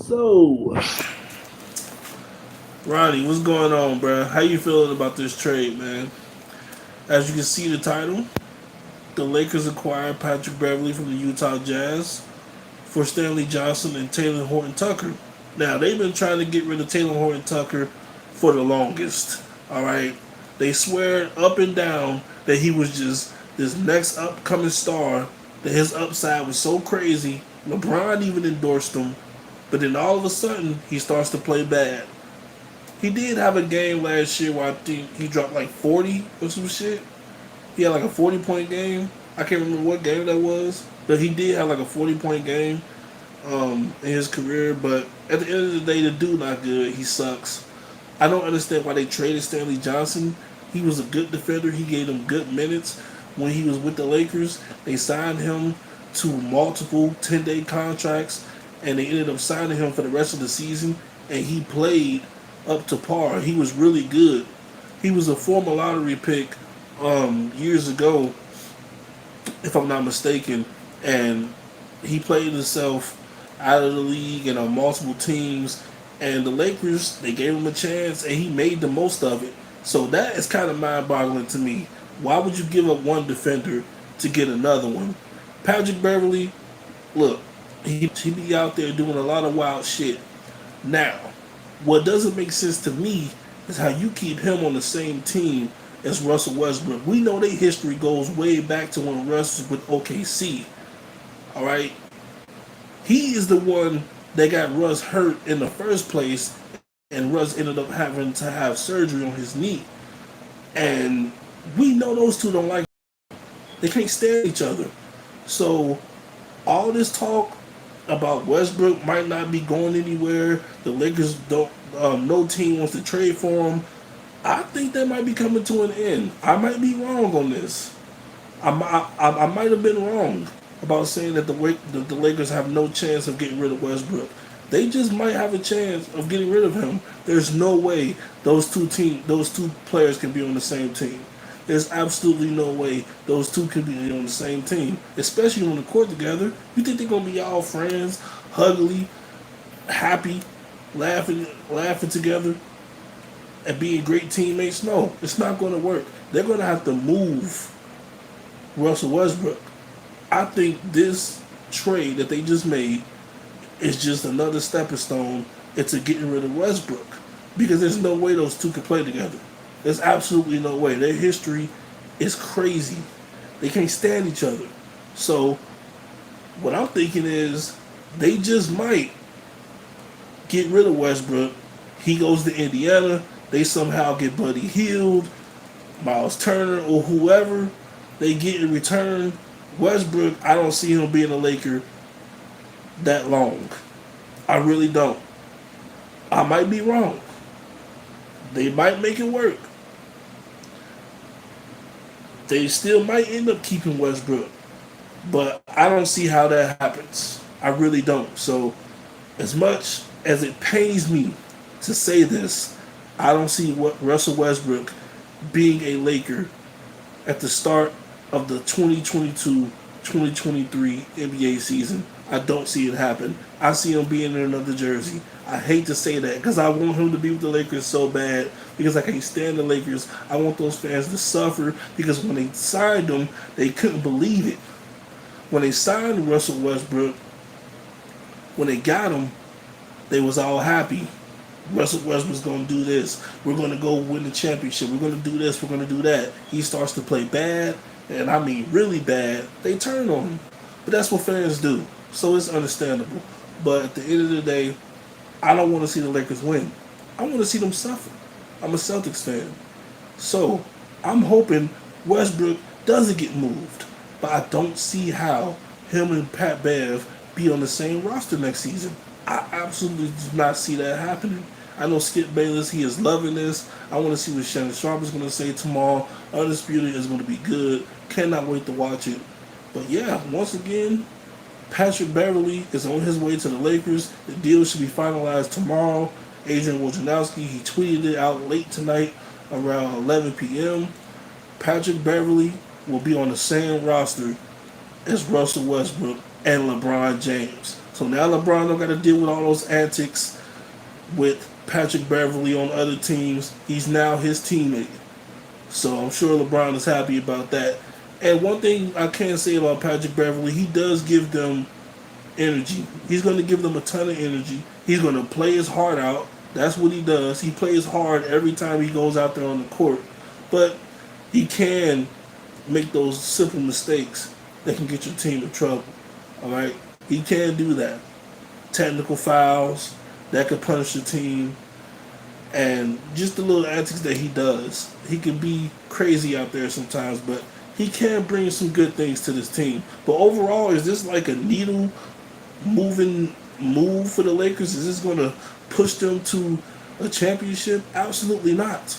So, Ronnie, what's going on, bro? How you feeling about this trade, man? As you can see the title, the Lakers acquired Patrick Beverley from the Utah Jazz for Stanley Johnson and Taylor Horton Tucker. Now, they've been trying to get rid of Taylor Horton Tucker for the longest, all right? They swear up and down that he was just this next upcoming star, that his upside was so crazy. LeBron even endorsed him, but then all of a sudden, he starts to play bad. He did have a game last year where I think he dropped like 40 or some shit. He had like a 40-point game. I can't remember what game that was, but he did have like a 40-point game in his career. But at the end of the day, the dude not good. He sucks. I don't understand why they traded Stanley Johnson. He was a good defender. He gave them good minutes when he was with the Lakers. They signed him to multiple 10-day contracts, and they ended up signing him for the rest of the season. And he played up to par. He was really good. He was a former lottery pick years ago, if I'm not mistaken, and he played himself out of the league and on multiple teams. And the Lakers, they gave him a chance, and he made the most of it. So that is kind of mind-boggling to me. Why would you give up one defender to get another one? Patrick Beverley, look, he be out there doing a lot of wild shit. Now, what doesn't make sense to me is how you keep him on the same team as Russell Westbrook. We know their history goes way back to when Russ was with OKC. All right, he is the one that got Russ hurt in the first place, and Russ ended up having to have surgery on his knee. And we know those two don't like. They can't stand each other. So all this talk about Westbrook might not be going anywhere. The Lakers don't. No team wants to trade for him. I think that might be coming to an end. I might be wrong on this. I might have been wrong about saying that the Lakers have no chance of getting rid of Westbrook. They just might have a chance of getting rid of him. There's no way those two players can be on the same team. There's absolutely no way those two can be on the same team, especially on the court together. You think they're gonna be all friends, huggly, happy, laughing together, and being great teammates? No, it's not going to work. They're going to have to move Russell Westbrook. I think this trade that they just made is just another stepping stone into getting rid of Westbrook, because there's no way those two can play together. There's absolutely no way. Their history is crazy. They can't stand each other. So what I'm thinking is they just might get rid of Westbrook. He goes to Indiana. They somehow get Buddy Hield, Miles Turner, or whoever they get in return. Westbrook, I don't see him being a Laker that long. I really don't. I might be wrong. They might make it work. They still might end up keeping Westbrook. But I don't see how that happens. I really don't. So, as much as it pains me to say this, I don't see what Russell Westbrook being a Laker at the start of the 2022-2023 NBA season. I don't see it happen. I see him being in another jersey. I hate to say that because I want him to be with the Lakers so bad, because I can't stand the Lakers. I want those fans to suffer, because when they signed him, they couldn't believe it. When they signed Russell Westbrook, when they got him, they was all happy. Russell Westbrook's going to do this. We're going to go win the championship. We're going to do this. We're going to do that. He starts to play bad, and I mean really bad. They turn on him. But that's what fans do. So it's understandable. But at the end of the day, I don't want to see the Lakers win. I want to see them suffer. I'm a Celtics fan. So I'm hoping Westbrook doesn't get moved. But I don't see how him and Pat Bev be on the same roster next season. I absolutely do not see that happening. I know Skip Bayless, he is loving this. I want to see what Shannon Sharp is going to say tomorrow. Undisputed is going to be good. Cannot wait to watch it. But yeah, once again, Patrick Beverley is on his way to the Lakers. The deal should be finalized tomorrow. Adrian Wojnarowski, he tweeted it out late tonight around 11 p.m. Patrick Beverley will be on the same roster as Russell Westbrook and LeBron James. So now LeBron don't got to deal with all those antics with Patrick Beverly on other teams. He's now his teammate. So I'm sure LeBron is happy about that. And one thing I can say about Patrick Beverly, he does give them energy. He's going to give them a ton of energy. He's going to play his heart out. That's what he does. He plays hard every time he goes out there on the court. But he can make those simple mistakes that can get your team in trouble. All right? He can do that. Technical fouls that could punish the team. And just the little antics that he does. He can be crazy out there sometimes, but he can bring some good things to this team. But overall, is this like a needle moving move for the Lakers? Is this going to push them to a championship? Absolutely not.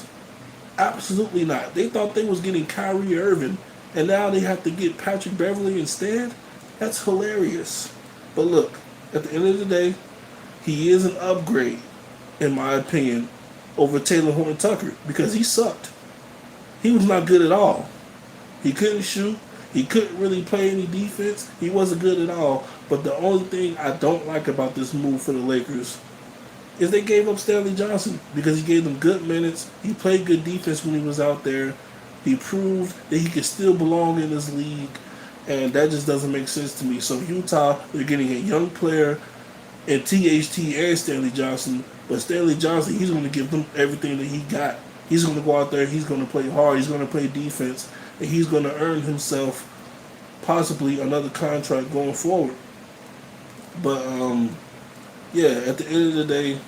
Absolutely not. They thought they was getting Kyrie Irving, and now they have to get Patrick Beverly instead? That's hilarious. But look, at the end of the day, he is an upgrade, in my opinion, over Taylor Horton Tucker, because he sucked. He was not good at all. He couldn't shoot. He couldn't really play any defense. He wasn't good at all. But the only thing I don't like about this move for the Lakers is they gave up Stanley Johnson, because he gave them good minutes. He played good defense when he was out there. He proved that he could still belong in this league. And that just doesn't make sense to me. So Utah, they're getting a young player in THT and Stanley Johnson. But Stanley Johnson, he's going to give them everything that he got. He's going to go out there, he's going to play hard, he's going to play defense, and he's going to earn himself possibly another contract going forward. But, yeah, at the end of the day,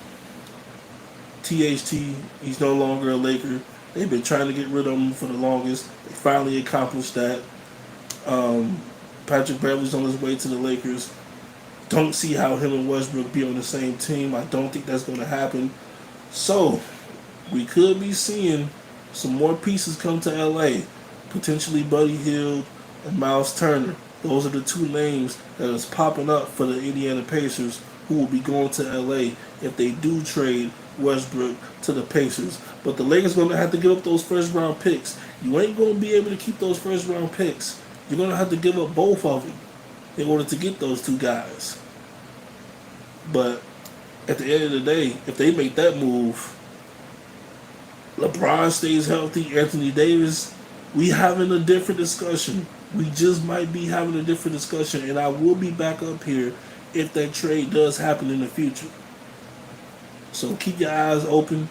THT, he's no longer a Laker. They've been trying to get rid of him for the longest. They finally accomplished that. Patrick Beverly's on his way to the Lakers. Don't see how him and Westbrook be on the same team. I don't think that's going to happen. So, we could be seeing some more pieces come to LA. Potentially Buddy Hield and Miles Turner. Those are the two names that is popping up for the Indiana Pacers, who will be going to LA if they do trade Westbrook to the Pacers. But the Lakers going to have to give up those first round picks. You ain't going to be able to keep those first round picks. You're going to have to give up both of them in order to get those two guys. But at the end of the day, if they make that move, LeBron stays healthy, Anthony Davis, we having a different discussion. We just might be having a different discussion, and I will be back up here if that trade does happen in the future. So keep your eyes open,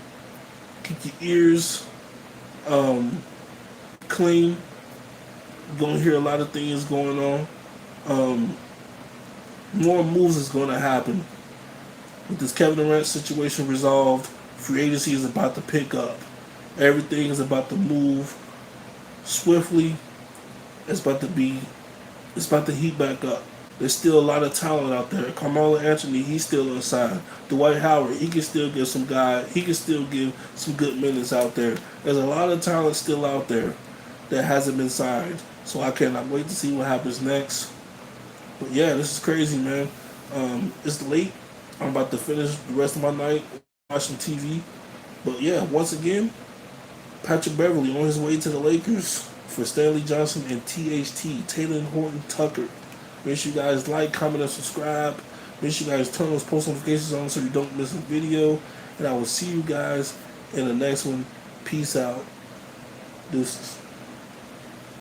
keep your ears clean. You're going to hear a lot of things going on. More moves is going to happen. With this Kevin Durant situation resolved, free agency is about to pick up. Everything is about to move swiftly. It's about to heat back up. There's still a lot of talent out there. Carmelo Anthony, he's still unsigned. Dwight Howard, he can still give some good minutes out there. There's a lot of talent still out there that hasn't been signed. So I cannot wait to see what happens next. But yeah, this is crazy, man. It's late. I'm about to finish the rest of my night watching TV. But yeah, once again, Patrick Beverly on his way to the Lakers for Stanley Johnson and THT, Taylor Horton Tucker. Make sure you guys like, comment, and subscribe. Make sure you guys turn those post notifications on so you don't miss a video. And I will see you guys in the next one. Peace out. Deuces.